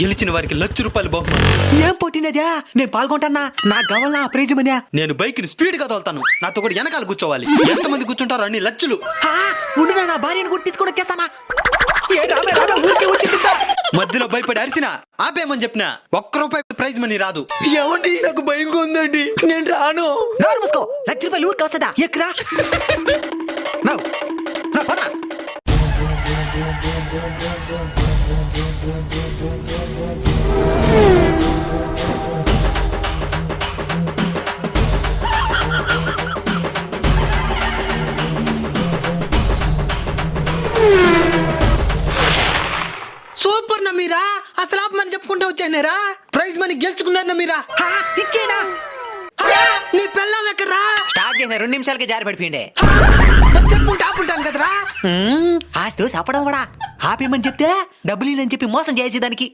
గెలిచిన వారికి ₹1,00,000 బహుమతి. ఏం పోటీనదా? నేను పాల్గొంటానా? నాకు కావాలన్నా ప్రైజ్ మనీ. నేను బైక్ ని స్పీడ్ గా తోలుతాను. నాతో కూడా వెనకాల కూర్చోవాలి. ఎంతమంది కూర్చుంటారో అన్ని లక్షలు. ఉండు, నా భార్యను గుర్తించుకొని వచ్చేస్తానా? మధ్యలో భయపడి అరిచిన ఆపేయమని చెప్పిన ₹1 ప్రైజ్ మనీ రాదు. ఏమండి, నాకు భయంగా ఉందండి, నేను రాను. నోరు మూసుకో. ₹1,00,000 ఊరికి వస్తుందా? ఎక్కరా పదరా. సూపర్ నమీరా, అసలు ఆపమని చెప్పుకుంటూ వచ్చానేరా. ప్రైజ్ మనీ గెలుచుకున్నారు నమీరా. ఇచ్చేనా? నీ పెళ్ళం ఎక్కడరా? స్టార్ట్ చేసిన 2 నిమిషాలకి జారి పడిపోయిండే. చెప్పుకుంటూ ఆపుంటాను కదరా. ఆస్తి చెప్పడం కూడా ఆపేమని చెప్తే డబ్బులు అని చెప్పి మోసం చేసేదానికి.